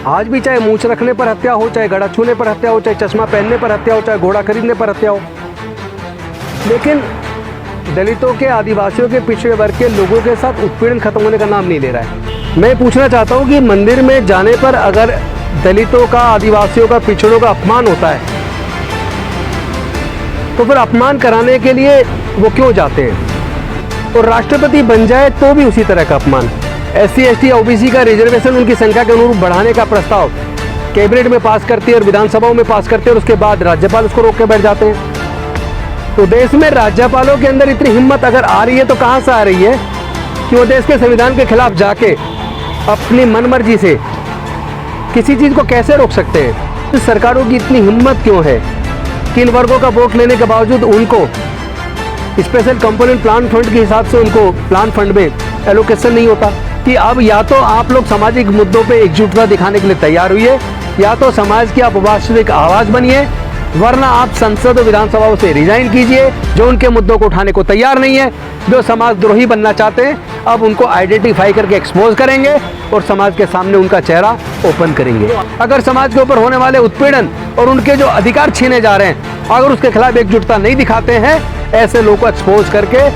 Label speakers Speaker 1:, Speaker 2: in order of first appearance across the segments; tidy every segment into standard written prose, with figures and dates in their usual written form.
Speaker 1: आज भी चाहे मूंछ रखने पर हत्या हो, चाहे गड़ा छूने पर हत्या हो, चाहे चश्मा पहनने पर हत्या हो, चाहे घोड़ा खरीदने पर हत्या हो, लेकिन दलितों के, आदिवासियों के, पिछड़े वर्ग के लोगों के साथ उत्पीड़न खत्म होने का नाम नहीं ले रहा है। मैं पूछना चाहता हूँ कि मंदिर में जाने पर अगर दलितों का, आदिवासियों का, पिछड़ों का अपमान होता है तो फिर अपमान कराने के लिए वो क्यों जाते हैं? और राष्ट्रपति बन जाए तो भी उसी तरह का अपमान। SC, ST, OBC का रिजर्वेशन उनकी संख्या के अनुरूप बढ़ाने का प्रस्ताव कैबिनेट में पास करती है और विधानसभाओं में पास करते हैं और उसके बाद राज्यपाल उसको रोक के बैठ जाते हैं। तो देश में राज्यपालों के अंदर इतनी हिम्मत अगर आ रही है तो कहाँ से आ रही है कि वो देश के संविधान के खिलाफ जाके अपनी मनमर्जी से किसी चीज़ को कैसे रोक सकते हैं? तो सरकारों की इतनी हिम्मत क्यों है कि इन वर्गों का वोट लेने के बावजूद उनको स्पेशल कंपोनेंट प्लान फंड के हिसाब से उनको प्लान फंड में एलोकेशन नहीं होता? कि अब या तो आप लोग सामाजिक मुद्दों पे एकजुटता दिखाने के लिए तैयार हुई या तो समाज की आप वास्तविक आवाज़ बनिए, वरना आप संसद और विधानसभाओं से रिजाइन कीजिए। जो उनके मुद्दों को उठाने को तैयार नहीं है, जो समाजद्रोही बनना चाहते हैं, अब उनको आइडेंटिफाई करके एक्सपोज करेंगे और समाज के सामने उनका चेहरा ओपन करेंगे। अगर समाज के ऊपर होने वाले उत्पीड़न और उनके जो अधिकार छीने जा रहे हैं, अगर उसके खिलाफ एकजुटता नहीं दिखाते हैं, ऐसे लोगों को एक्सपोज करके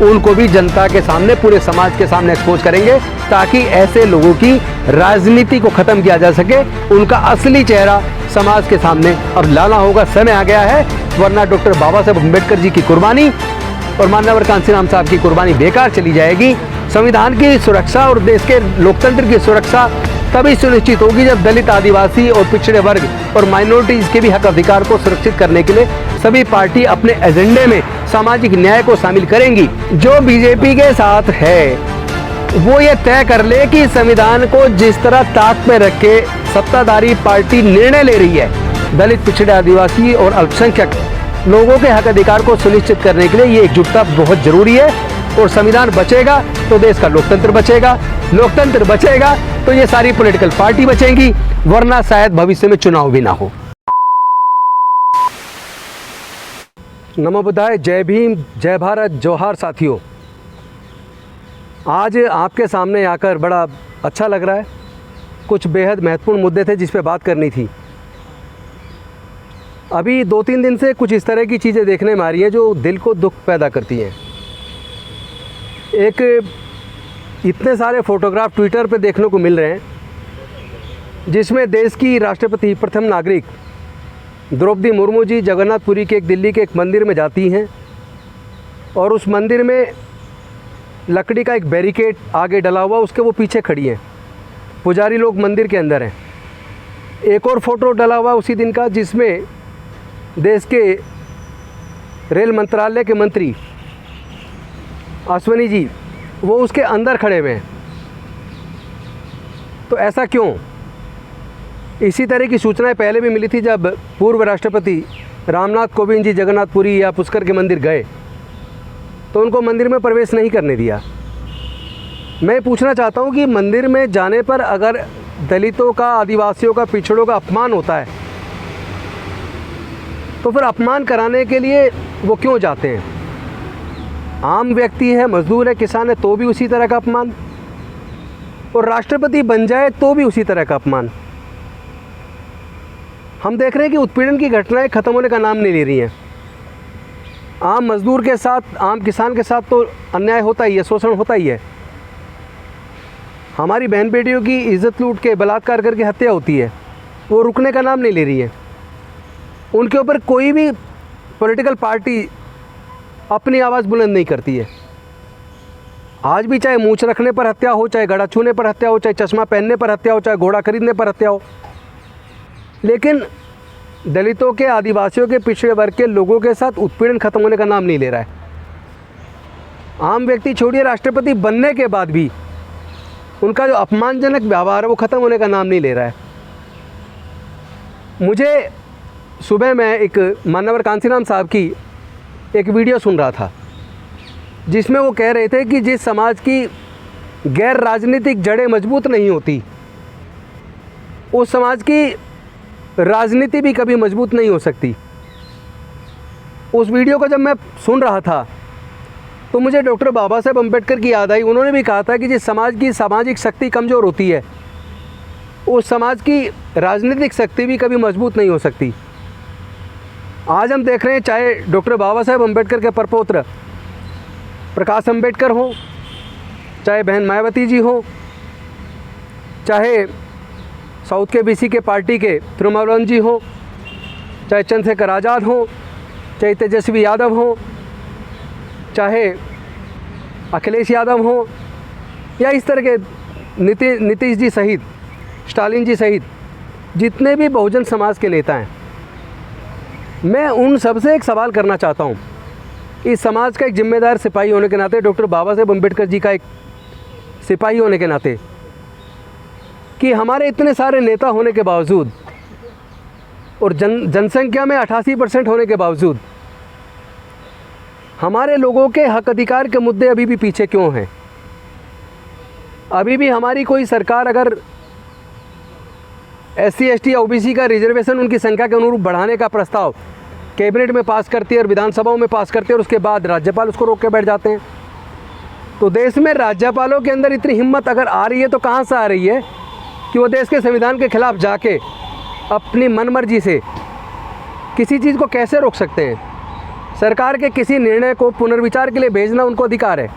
Speaker 1: उनको भी जनता के सामने, पूरे समाज के सामने एक्सपोज करेंगे, ताकि ऐसे लोगों की राजनीति को खत्म किया जा सके। उनका असली चेहरा समाज के सामने अब लाना होगा, समय आ गया है, वरना डॉक्टर बाबा साहब अम्बेडकर जी की कुर्बानी और माननीय कांशीराम साहब की कुर्बानी बेकार चली जाएगी। संविधान की सुरक्षा और देश के लोकतंत्र की सुरक्षा तभी सुनिश्चित होगी जब दलित, आदिवासी और पिछड़े वर्ग और माइनॉरिटीज के भी हक अधिकार को सुरक्षित करने के लिए सभी पार्टी अपने एजेंडे में सामाजिक न्याय को शामिल करेंगी। जो बीजेपी के साथ है वो ये तय कर ले कि संविधान को जिस तरह ताक पे रख के सत्ताधारी पार्टी निर्णय ले रही है, दलित, पिछड़े, आदिवासी और अल्पसंख्यक लोगों के हक अधिकार को सुनिश्चित करने के लिए ये एकजुटता बहुत जरूरी है। और संविधान बचेगा तो देश का लोकतंत्र बचेगा, लोकतंत्र बचेगा तो ये सारी पॉलिटिकल पार्टी बचेंगी, वरना शायद भविष्य में चुनाव भी ना हो। नमो बुद्धाय, जय भीम, जय भारत, जोहार साथियों। आज आपके सामने आकर बड़ा अच्छा लग रहा है। कुछ बेहद महत्वपूर्ण मुद्दे थे जिस पे बात करनी थी। अभी 2-3 दिन से कुछ इस तरह की चीज़ें देखने में आ रही हैं जो दिल को दुख पैदा करती हैं। एक इतने सारे फोटोग्राफ ट्विटर पे देखने को मिल रहे हैं जिसमें देश की राष्ट्रपति, प्रथम नागरिक द्रौपदी मुर्मू जी जगन्नाथपुरी के दिल्ली के एक मंदिर में जाती हैं और उस मंदिर में लकड़ी का एक बैरिकेड आगे डला हुआ, उसके वो पीछे खड़ी हैं। पुजारी लोग मंदिर के अंदर हैं। एक और फोटो डला हुआ उसी दिन का जिसमें देश के रेल मंत्रालय के मंत्री अश्विनी जी वो उसके अंदर खड़े हुए हैं। तो ऐसा क्यों? इसी तरह की सूचनाएं पहले भी मिली थी जब पूर्व राष्ट्रपति रामनाथ कोविंद जी जगन्नाथपुरी या पुष्कर के मंदिर गए तो उनको मंदिर में प्रवेश नहीं करने दिया। मैं पूछना चाहता हूं कि मंदिर में जाने पर अगर दलितों का, आदिवासियों का, पिछड़ों का अपमान होता है तो फिर अपमान कराने के लिए वो क्यों जाते हैं? आम व्यक्ति है, मजदूर है, किसान है, तो भी उसी तरह का अपमान, और राष्ट्रपति बन जाए तो भी उसी तरह का अपमान। हम देख रहे हैं कि उत्पीड़न की घटनाएं खत्म होने का नाम नहीं ले रही हैं। आम मजदूर के साथ, आम किसान के साथ तो अन्याय होता ही है, शोषण होता ही है। हमारी बहन बेटियों की इज्जत लूट के, बलात्कार करके हत्या होती है, वो रुकने का नाम नहीं ले रही है। उनके ऊपर कोई भी पॉलिटिकल पार्टी अपनी आवाज़ बुलंद नहीं करती है। आज भी चाहे मूंछ रखने पर हत्या हो, चाहे गड़ा छूने पर हत्या हो, चाहे चश्मा पहनने पर हत्या हो, चाहे घोड़ा खरीदने पर हत्या हो, लेकिन दलितों के, आदिवासियों के, पिछड़े वर्ग के लोगों के साथ उत्पीड़न खत्म होने का नाम नहीं ले रहा है। आम व्यक्ति छोड़िए, राष्ट्रपति बनने के बाद भी उनका जो अपमानजनक व्यवहार है वो खत्म होने का नाम नहीं ले रहा है। मुझे सुबह मैं एक माननीय कांशीराम साहब की एक वीडियो सुन रहा था जिसमें वो कह रहे थे कि जिस समाज की गैर राजनीतिक जड़ें मजबूत नहीं होती उस समाज की राजनीति भी कभी मजबूत नहीं हो सकती। उस वीडियो को जब मैं सुन रहा था तो मुझे डॉक्टर बाबा साहब अम्बेडकर की याद आई। उन्होंने भी कहा था कि जिस समाज की सामाजिक शक्ति कमज़ोर होती है उस समाज की राजनीतिक शक्ति भी कभी मजबूत नहीं हो सकती। आज हम देख रहे हैं, चाहे डॉक्टर बाबा साहेब अम्बेडकर के परपौत्र प्रकाश अम्बेडकर हो, चाहे बहन मायावती जी हो, चाहे साउथ के बीसी के पार्टी के तिरुमावलन जी हो, चाहे चंद्रशेखर आज़ाद हो, चाहे तेजस्वी यादव हो, चाहे अखिलेश यादव हो, या इस तरह के नीतीश जी सहित, स्टालिन जी सहित जितने भी बहुजन समाज के नेता हैं, मैं उन सबसे एक सवाल करना चाहता हूँ। इस समाज का एक जिम्मेदार सिपाही होने के नाते, डॉक्टर बाबा साहेब अम्बेडकर जी का एक सिपाही होने के नाते, कि हमारे इतने सारे नेता होने के बावजूद और जनसंख्या में 88% होने के बावजूद हमारे लोगों के हक अधिकार के मुद्दे अभी भी पीछे क्यों हैं? अभी भी हमारी कोई सरकार अगर SC ST OBC का रिजर्वेशन उनकी संख्या के अनुरूप बढ़ाने का प्रस्ताव कैबिनेट में पास करती है और विधानसभाओं में पास करती है और उसके बाद राज्यपाल उसको रोक के बैठ जाते हैं, तो देश में राज्यपालों के अंदर इतनी हिम्मत अगर आ रही है तो कहाँ से आ रही है कि वो देश के संविधान के खिलाफ जाके अपनी मनमर्जी से किसी चीज़ को कैसे रोक सकते हैं? सरकार के किसी निर्णय को पुनर्विचार के लिए भेजना उनको अधिकार है,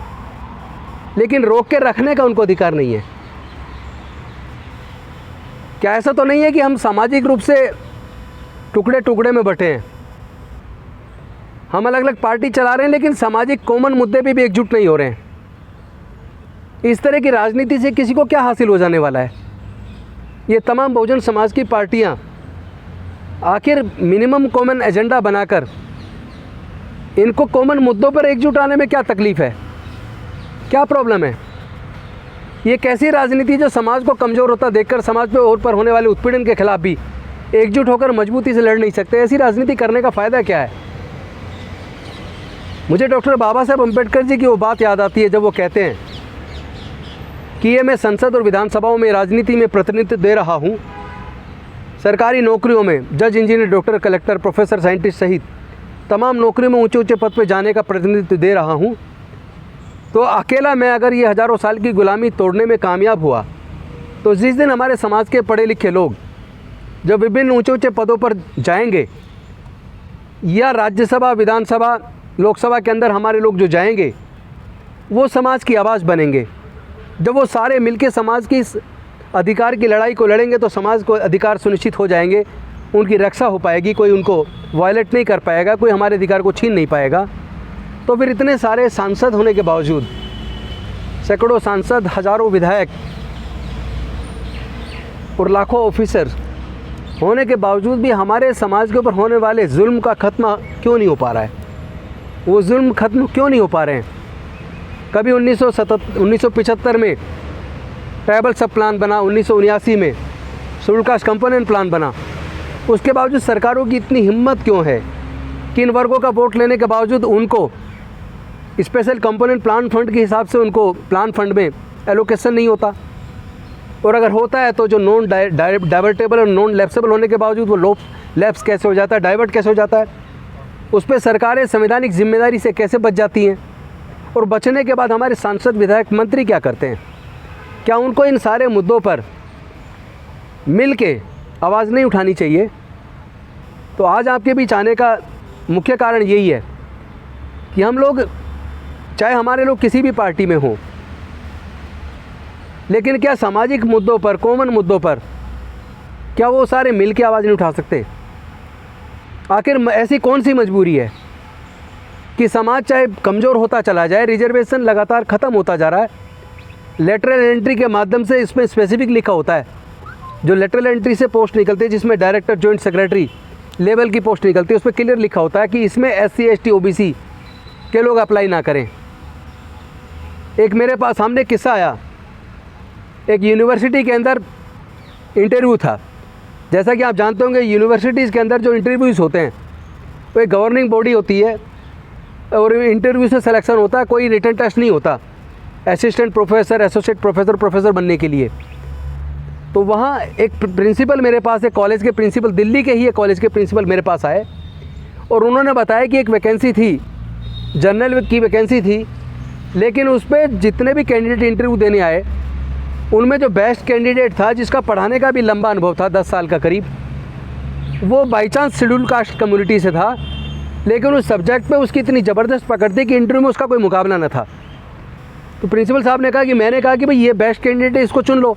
Speaker 1: लेकिन रोक के रखने का उनको अधिकार नहीं है। क्या ऐसा तो नहीं है कि हम सामाजिक रूप से टुकड़े टुकड़े में बटे हैं, हम अलग अलग पार्टी चला रहे हैं लेकिन सामाजिक कॉमन मुद्दे पे भी एकजुट नहीं हो रहे हैं? इस तरह की राजनीति से किसी को क्या हासिल हो जाने वाला है? ये तमाम बहुजन समाज की पार्टियां आखिर मिनिमम कॉमन एजेंडा बनाकर इनको कॉमन मुद्दों पर एकजुट आने में क्या तकलीफ़ है, क्या प्रॉब्लम है? ये कैसी राजनीति जो समाज को कमज़ोर होता देखकर समाज पे और पर होने वाले उत्पीड़न के खिलाफ भी एकजुट होकर मजबूती से लड़ नहीं सकते? ऐसी राजनीति करने का फ़ायदा क्या है? मुझे डॉक्टर बाबा साहेब अम्बेडकर जी की वो बात याद आती है जब वो कहते हैं कि ये मैं संसद और विधानसभाओं में राजनीति में प्रतिनिधित्व दे रहा हूँ, सरकारी नौकरियों में जज, engineer, doctor, collector, professor, scientist सहित तमाम नौकरियों में ऊंचे ऊंचे पद पर जाने का प्रतिनिधित्व दे रहा हूँ, तो अकेला मैं अगर ये हज़ारों साल की गुलामी तोड़ने में कामयाब हुआ तो जिस दिन हमारे समाज के पढ़े लिखे लोग जब विभिन्न ऊंचे ऊंचे पदों पर जाएंगे या राज्यसभा, विधानसभा, लोकसभा के अंदर हमारे लोग जो जाएंगे वो समाज की आवाज़ बनेंगे। जब वो सारे मिलके समाज की इस अधिकार की लड़ाई को लड़ेंगे तो समाज को अधिकार सुनिश्चित हो जाएंगे, उनकी रक्षा हो पाएगी, कोई उनको वायलेट नहीं कर पाएगा, कोई हमारे अधिकार को छीन नहीं पाएगा। तो फिर इतने सारे सांसद होने के बावजूद, सैकड़ों सांसद, हज़ारों विधायक और लाखों ऑफिसर होने के बावजूद भी हमारे समाज के ऊपर होने वाले जुल्म का ख़त्म क्यों नहीं हो पा रहा है? वो जुल्म ख़त्म क्यों नहीं हो पा रहे हैं? कभी 1975 में ट्राइबल सब प्लान बना, 1979 में शेड्यूल कास्ट कंपोनेंट प्लान बना, उसके बावजूद सरकारों की इतनी हिम्मत क्यों है कि इन वर्गों का वोट लेने के बावजूद उनको स्पेशल कंपोनेंट प्लान फंड के हिसाब से उनको प्लान फंड में एलोकेशन नहीं होता, और अगर होता है तो जो नॉन डाइवर्टेबल और नॉन लैप्सेबल होने के बावजूद वो लैप्स कैसे हो जाता है, डाइवर्ट कैसे हो जाता है, उस पर सरकारें संवैधानिक जिम्मेदारी से कैसे बच जाती हैं? और बचने के बाद हमारे सांसद, विधायक, मंत्री क्या करते हैं? क्या उनको इन सारे मुद्दों पर मिल के आवाज़ नहीं उठानी चाहिए? तो आज आपके बीच आने का मुख्य कारण यही है कि हम लोग, चाहे हमारे लोग किसी भी पार्टी में हों, लेकिन क्या सामाजिक मुद्दों पर, कॉमन मुद्दों पर क्या वो सारे मिल के आवाज़ नहीं उठा सकते? आखिर ऐसी कौन सी मजबूरी है कि समाज चाहे कमज़ोर होता चला जाए, रिजर्वेशन लगातार ख़त्म होता जा रहा है, लेटरल एंट्री के माध्यम से इसमें स्पेसिफिक लिखा होता है, जो लेटरल एंट्री से पोस्ट निकलती है जिसमें डायरेक्टर, जॉइंट सेक्रेटरी लेवल की पोस्ट निकलती है, उस पर क्लियर लिखा होता है कि इसमें SC ST OBC के लोग अप्लाई ना करें। एक मेरे पास सामने किस्सा आया, एक यूनिवर्सिटी के अंदर इंटरव्यू था। जैसा कि आप जानते होंगे यूनिवर्सिटीज़ के अंदर जो इंटरव्यूज़ होते हैं वो एक गवर्निंग बॉडी होती है और इंटरव्यू से सिलेक्शन होता है, कोई रिटन टेस्ट नहीं होता assistant professor, associate professor, professor बनने के लिए। तो वहाँ एक प्रिंसिपल मेरे पास है, कॉलेज के प्रिंसिपल, दिल्ली के ही एक कॉलेज के प्रिंसिपल मेरे पास आए और उन्होंने बताया कि एक वैकेंसी थी, जनरल की वैकेंसी थी, लेकिन उस पर जितने भी कैंडिडेट इंटरव्यू देने आए उनमें जो बेस्ट कैंडिडेट था, जिसका पढ़ाने का भी लंबा अनुभव था 10 साल का करीब, वो by chance schedule caste community से था, लेकिन उस सब्जेक्ट पे उसकी इतनी ज़बरदस्त पकड़ थी कि इंटरव्यू में उसका कोई मुकाबला न था। तो प्रिंसिपल साहब ने कहा कि मैंने कहा कि भाई ये बेस्ट कैंडिडेट है, इसको चुन लो।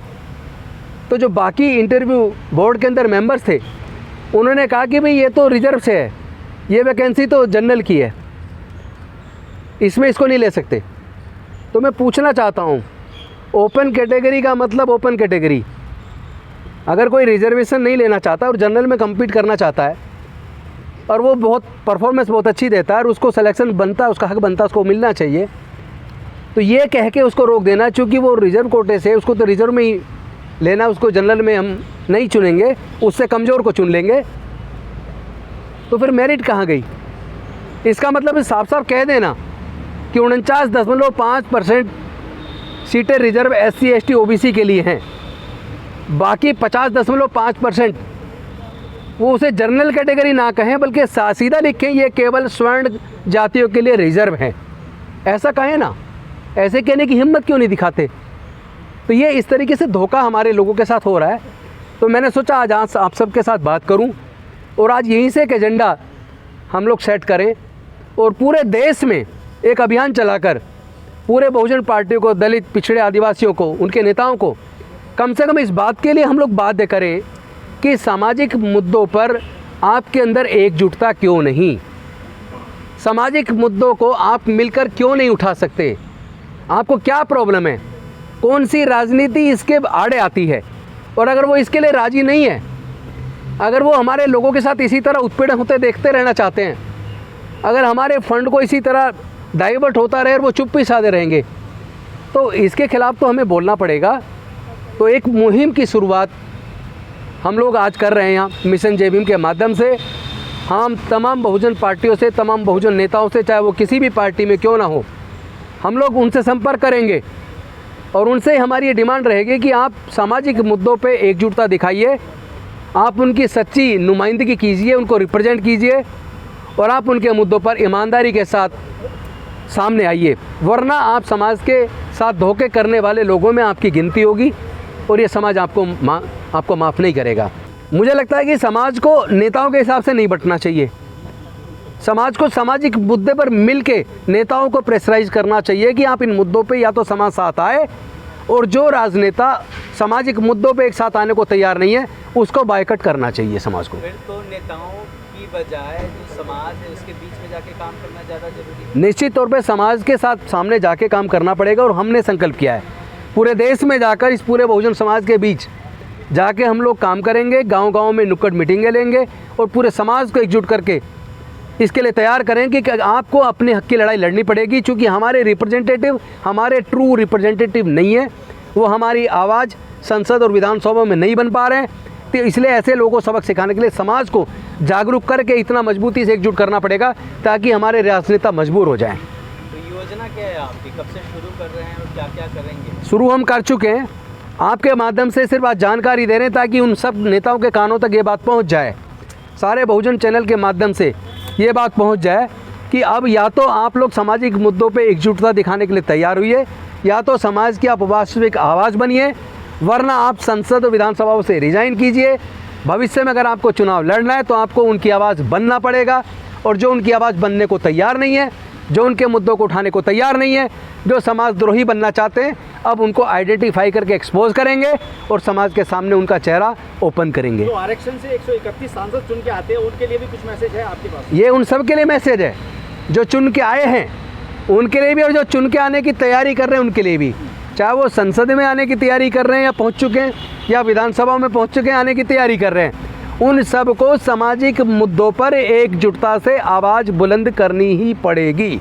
Speaker 1: तो जो बाकी इंटरव्यू बोर्ड के अंदर मेंबर्स थे, उन्होंने कहा कि भाई ये तो रिजर्व से है, ये वैकेंसी तो जनरल की है, इसमें इसको नहीं ले सकते। तो मैं पूछना चाहता हूँ, ओपन कैटेगरी का मतलब ओपन कैटेगरी, अगर कोई रिजर्वेशन नहीं लेना चाहता और जनरल में कम्पीट करना चाहता है और वो बहुत परफॉर्मेंस बहुत अच्छी देता है और उसको सिलेक्शन बनता है, उसका हक बनता है, उसको मिलना चाहिए, तो ये कह के उसको रोक देना चूँकि वो रिजर्व कोटे से, उसको तो रिजर्व में ही लेना, उसको जनरल में हम नहीं चुनेंगे, उससे कमज़ोर को चुन लेंगे, तो फिर मेरिट कहाँ गई? इसका मतलब साफ साफ कह देना कि 49.5% सीटें रिजर्व SC ST OBC के लिए हैं, बाकी 50.5% वो उसे जनरल कैटेगरी ना कहें बल्कि सीधा लिखें ये केवल स्वर्ण जातियों के लिए रिजर्व है, ऐसा कहें ना। ऐसे कहने की हिम्मत क्यों नहीं दिखाते? तो ये इस तरीके से धोखा हमारे लोगों के साथ हो रहा है। तो मैंने सोचा आज आप सबके साथ बात करूं और आज यहीं से एक एजेंडा हम लोग सेट करें और पूरे देश में एक अभियान चलाकर पूरे बहुजन पार्टियों को, दलित, पिछड़े, आदिवासियों को, उनके नेताओं को कम से कम इस बात के लिए हम लोग बाध्य करें कि सामाजिक मुद्दों पर आपके अंदर एकजुटता क्यों नहीं, सामाजिक मुद्दों को आप मिलकर क्यों नहीं उठा सकते, आपको क्या प्रॉब्लम है, कौन सी राजनीति इसके आड़े आती है। और अगर वो इसके लिए राजी नहीं है, अगर वो हमारे लोगों के साथ इसी तरह उत्पीड़न होते देखते रहना चाहते हैं, अगर हमारे फंड को इसी तरह डाइवर्ट होता रहे और वो चुप्पी साधे रहेंगे, तो इसके खिलाफ तो हमें बोलना पड़ेगा। तो एक मुहिम की शुरुआत हम लोग आज कर रहे हैं यहाँ मिशन जय भीम के माध्यम से। हम तमाम बहुजन पार्टियों से, तमाम बहुजन नेताओं से, चाहे वो किसी भी पार्टी में क्यों ना हो, हम लोग उनसे संपर्क करेंगे और उनसे हमारी ये डिमांड रहेगी कि आप सामाजिक मुद्दों पे एकजुटता दिखाइए, आप उनकी सच्ची नुमाइंदगी कीजिए, उनको रिप्रेजेंट कीजिए और आप उनके मुद्दों पर ईमानदारी के साथ सामने आइए, वरना आप समाज के साथ धोखे करने वाले लोगों में आपकी गिनती होगी और ये समाज आपको माफ़ नहीं करेगा। मुझे लगता है कि समाज को नेताओं के हिसाब से नहीं बंटना चाहिए, समाज को सामाजिक मुद्दे पर मिल के नेताओं को प्रेशराइज करना चाहिए कि आप इन मुद्दों पे या तो समाज साथ आए और जो राजनेता सामाजिक मुद्दों पे एक साथ आने को तैयार नहीं है उसको बायकॉट करना चाहिए समाज को।
Speaker 2: फिर तो नेताओं की बजाय जो समाज है उसके बीच में जाके काम करना ज़्यादा जरूरी है।
Speaker 1: निश्चित तौर पे समाज के साथ सामने जाके काम करना पड़ेगा और हमने संकल्प किया है पूरे देश में जाकर इस पूरे बहुजन समाज के बीच जाके हम लोग काम करेंगे, गांव-गांव में नुक्कड़ मीटिंगें लेंगे और पूरे समाज को एकजुट करके इसके लिए तैयार करें कि आपको अपने हक की लड़ाई लड़नी पड़ेगी, क्योंकि हमारे रिप्रेजेंटेटिव हमारे ट्रू रिप्रेजेंटेटिव नहीं है, वो हमारी आवाज़ संसद और विधानसभा में नहीं बन पा रहे हैं। तो इसलिए ऐसे लोगों को सबक सिखाने के लिए समाज को जागरूक करके इतना मजबूती से एकजुट करना पड़ेगा ताकि हमारे राजनेता मजबूर हो जाएं।
Speaker 2: तो योजना क्या है आपकी, कब से शुरू कर रहे हैं और क्या क्या करेंगे?
Speaker 1: शुरू हम कर चुके हैं, आपके माध्यम से सिर्फ आज जानकारी दे रहे हैं ताकि उन सब नेताओं के कानों तक ये बात पहुँच जाए, सारे बहुजन चैनल के माध्यम से ये बात पहुंच जाए कि अब या तो आप लोग सामाजिक मुद्दों पे एकजुटता दिखाने के लिए तैयार हुई है, या तो समाज की आप वास्तविक आवाज़ बनिए, वरना आप संसद और विधानसभाओं से रिजाइन कीजिए। भविष्य में अगर आपको चुनाव लड़ना है तो आपको उनकी आवाज़ बनना पड़ेगा और जो उनकी आवाज़ बनने को तैयार नहीं है, जो उनके मुद्दों को उठाने को तैयार नहीं है, जो समाजद्रोही बनना चाहते हैं, अब उनको आइडेंटिफाई करके एक्सपोज करेंगे और समाज के सामने उनका चेहरा ओपन करेंगे।
Speaker 3: तो आरक्षण से 131 सांसद चुन के आते हैं, उनके लिए भी कुछ मैसेज है आपके पास?
Speaker 1: ये उन सब के लिए मैसेज है जो चुन के आए हैं उनके लिए भी और जो चुन के आने की तैयारी कर रहे हैं उनके लिए भी, चाहे वो संसद में आने की तैयारी कर रहे हैं या पहुंच चुके हैं या विधानसभा में पहुंच चुके हैं आने की तैयारी कर रहे हैं, उन सब को सामाजिक मुद्दों पर एकजुटता से आवाज़ बुलंद करनी ही पड़ेगी,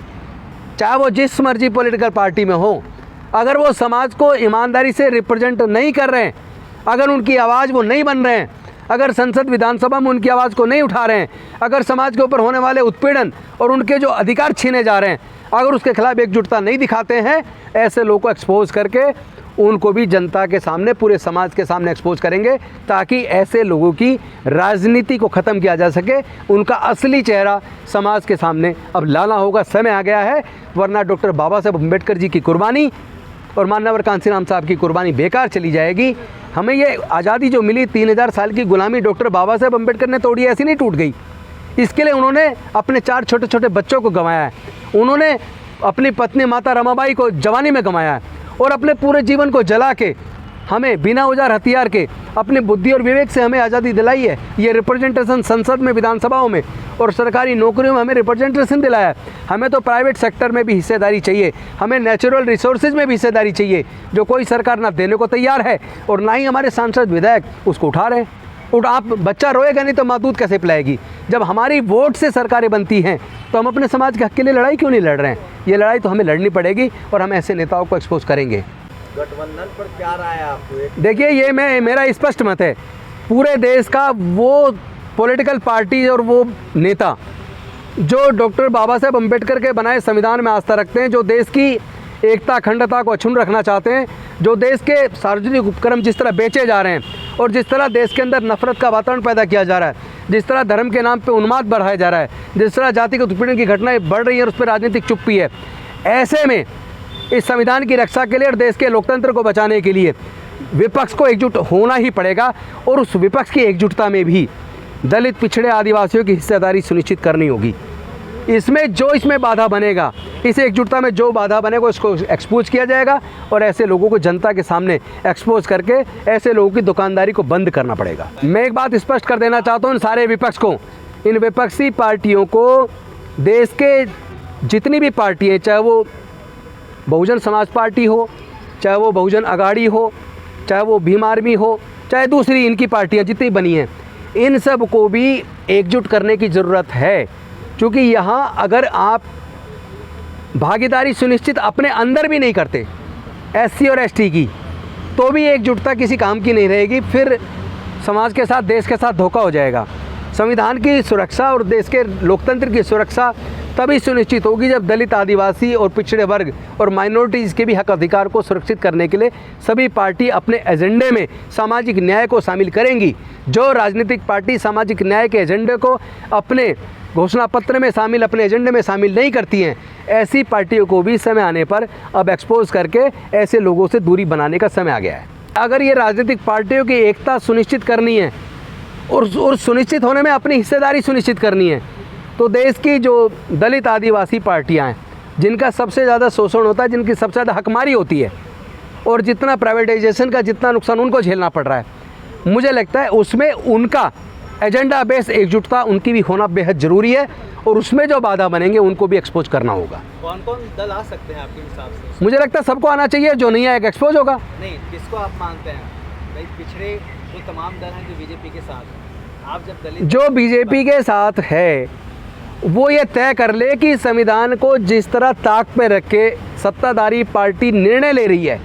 Speaker 1: चाहे वो जिस मर्जी पॉलिटिकल पार्टी में हो। अगर वो समाज को ईमानदारी से रिप्रेजेंट नहीं कर रहे हैं, अगर उनकी आवाज़ वो नहीं बन रहे हैं, अगर संसद विधानसभा में उनकी आवाज़ को नहीं उठा रहे हैं, अगर समाज के ऊपर होने वाले उत्पीड़न और उनके जो अधिकार छीने जा रहे हैं, अगर उसके खिलाफ एकजुटता नहीं दिखाते हैं, ऐसे लोगों को एक्सपोज करके उनको भी जनता के सामने, पूरे समाज के सामने एक्सपोज करेंगे ताकि ऐसे लोगों की राजनीति को ख़त्म किया जा सके, उनका असली चेहरा समाज के सामने अब लाना होगा, समय आ गया है, वरना डॉक्टर बाबा साहब अम्बेडकर जी की कुर्बानी और मानवर कांसीराम साहब की कुर्बानी बेकार चली जाएगी। हमें ये आज़ादी जो मिली 3000 साल की गुलामी डॉक्टर बाबा साहेब अम्बेडकर ने तोड़ी, ऐसी नहीं टूट गई। इसके लिए उन्होंने अपने 4 छोटे छोटे बच्चों को गंवाया है, उन्होंने अपनी पत्नी माता रमाबाई को जवानी में गंवाया है और अपने पूरे जीवन को जला के हमें बिना औजार हथियार के अपनी बुद्धि और विवेक से हमें आज़ादी दिलाई है। ये रिप्रेजेंटेशन संसद में, विधानसभाओं में और सरकारी नौकरियों में हमें रिप्रेजेंटेशन दिलाया है। हमें तो प्राइवेट सेक्टर में भी हिस्सेदारी चाहिए, हमें नेचुरल रिसोर्सेज में भी हिस्सेदारी चाहिए, जो कोई सरकार ना देने को तैयार है और ना ही हमारे सांसद विधायक उसको उठा रहे हैं। आप बच्चा रोएगा नहीं तो माँ दूध कैसे पिलाएगी? जब हमारी वोट से सरकारें बनती हैं तो हम अपने समाज के हक के लिए लड़ाई क्यों नहीं लड़ रहे हैं? ये लड़ाई तो हमें लड़नी पड़ेगी और हम ऐसे नेताओं को एक्सपोज करेंगे।
Speaker 2: गठबंधन पर क्या राय है आपको?
Speaker 1: देखिए, ये मेरा स्पष्ट मत है, पूरे देश का वो पॉलिटिकल पार्टी और वो नेता जो डॉक्टर बाबा साहेब अम्बेडकर के बनाए संविधान में आस्था रखते हैं, जो देश की एकता अखंडता को अक्षुण्ण रखना चाहते हैं, जो देश के सार्वजनिक उपक्रम जिस तरह बेचे जा रहे हैं और जिस तरह देश के अंदर नफरत का वातावरण पैदा किया जा रहा है, जिस तरह धर्म के नाम पे उन्माद बढ़ाया जा रहा है, जिस तरह जातिगत उत्पीड़न की घटनाएं बढ़ रही हैं और उस पर राजनीतिक चुप्पी है, ऐसे में इस संविधान की रक्षा के लिए और देश के लोकतंत्र को बचाने के लिए विपक्ष को एकजुट होना ही पड़ेगा और उस विपक्ष की एकजुटता में भी दलित, पिछड़े, आदिवासियों की हिस्सेदारी सुनिश्चित करनी होगी। इसमें बाधा बनेगा, इस एकजुटता में जो बाधा बनेगा उसको एक्सपोज किया जाएगा और ऐसे लोगों को जनता के सामने एक्सपोज करके ऐसे लोगों की दुकानदारी को बंद करना पड़ेगा। मैं एक बात स्पष्ट कर देना चाहता हूँ इन सारे विपक्ष को, इन विपक्षी पार्टियों को, देश के जितनी भी पार्टी हैं, चाहे वो बहुजन समाज पार्टी हो, चाहे वो बहुजन अगाड़ी हो, चाहे वो भीम आर्मी हो, चाहे दूसरी इनकी पार्टियां जितनी बनी हैं, इन सब को भी एकजुट करने की ज़रूरत है। क्योंकि यहाँ अगर आप भागीदारी सुनिश्चित अपने अंदर भी नहीं करते SC और ST की, तो भी एकजुटता किसी काम की नहीं रहेगी, फिर समाज के साथ, देश के साथ धोखा हो जाएगा। संविधान की सुरक्षा और देश के लोकतंत्र की सुरक्षा तभी सुनिश्चित होगी जब दलित, आदिवासी और पिछड़े वर्ग और माइनॉरिटीज़ के भी हक अधिकार को सुरक्षित करने के लिए सभी पार्टी अपने एजेंडे में सामाजिक न्याय को शामिल करेंगी। जो राजनीतिक पार्टी सामाजिक न्याय के एजेंडे को अपने घोषणा पत्र में शामिल, अपने एजेंडे में शामिल नहीं करती हैं, ऐसी पार्टियों को भी समय आने पर अब एक्सपोज करके ऐसे लोगों से दूरी बनाने का समय आ गया है। अगर ये राजनीतिक पार्टियों की एकता सुनिश्चित करनी है और सुनिश्चित होने में अपनी हिस्सेदारी सुनिश्चित करनी है, तो देश की जो दलित, आदिवासी पार्टियां हैं, जिनका सबसे ज़्यादा शोषण होता है, जिनकी सबसे ज़्यादा हकमारी होती है और जितना प्राइवेटाइजेशन का जितना नुकसान उनको झेलना पड़ रहा है, मुझे लगता है उसमें उनका एजेंडा बेस एकजुटता उनकी भी होना बेहद ज़रूरी है और उसमें जो बाधा बनेंगे उनको भी एक्सपोज करना होगा।
Speaker 2: कौन कौन दल आ सकते हैं आपके हिसाब से?
Speaker 1: मुझे लगता है सबको आना चाहिए, जो नहीं आएगा एक्सपोज होगा।
Speaker 2: नहीं, किसको आप मानते हैं भाई पिछड़े जो तमाम दल हैं जो बीजेपी के साथ हैं, आप जब दलित
Speaker 1: जो बीजेपी के साथ है वो ये तय कर ले कि संविधान को जिस तरह ताक पे रख के सत्ताधारी पार्टी निर्णय ले रही है,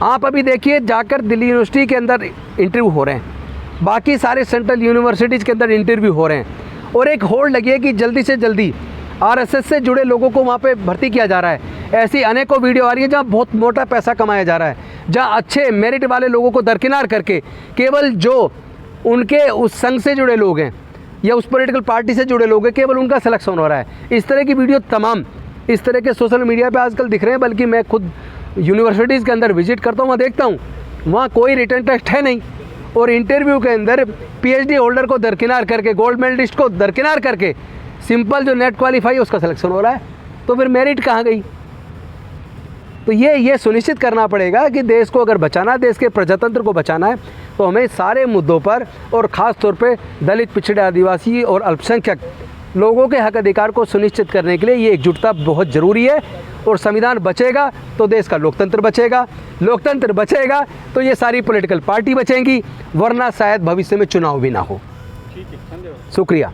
Speaker 1: आप अभी देखिए जाकर दिल्ली यूनिवर्सिटी के अंदर इंटरव्यू हो रहे हैं, बाकी सारे सेंट्रल यूनिवर्सिटीज़ के अंदर इंटरव्यू हो रहे हैं और एक होड़ लगी है कि जल्दी से जल्दी RSS से जुड़े लोगों को वहाँ पे भर्ती किया जा रहा है। ऐसी अनेकों वीडियो आ रही है जहाँ बहुत मोटा पैसा कमाया जा रहा है, जहाँ अच्छे मेरिट वाले लोगों को दरकिनार करके केवल जो उनके उस संघ से जुड़े लोग हैं या उस पॉलिटिकल पार्टी से जुड़े लोग हैं, केवल उनका सिलेक्शन हो रहा है। इस तरह की वीडियो तमाम इस तरह के सोशल मीडिया पे आजकल दिख रहे हैं, बल्कि मैं खुद यूनिवर्सिटीज़ के अंदर विजिट करता हूँ, वहाँ देखता हूँ वहाँ कोई रिटर्न टेस्ट है नहीं और इंटरव्यू के अंदर PhD होल्डर को दरकिनार करके, गोल्ड मेडलिस्ट को दरकिनार करके सिंपल जो नेट क्वालिफाई है उसका सिलेक्शन हो रहा है, तो फिर मेरिट कहाँ गई? तो ये सुनिश्चित करना पड़ेगा कि देश को अगर बचाना है, देश के प्रजातंत्र को बचाना है, तो हमें सारे मुद्दों पर और ख़ास तौर पे दलित, पिछड़े, आदिवासी और अल्पसंख्यक लोगों के हक अधिकार को सुनिश्चित करने के लिए ये एकजुटता बहुत ज़रूरी है। और संविधान बचेगा तो देश का लोकतंत्र बचेगा, लोकतंत्र बचेगा तो ये सारी पॉलिटिकल पार्टी बचेंगी, वरना शायद भविष्य में चुनाव भी ना हो।
Speaker 3: ठीक है, धन्यवाद।
Speaker 1: शुक्रिया।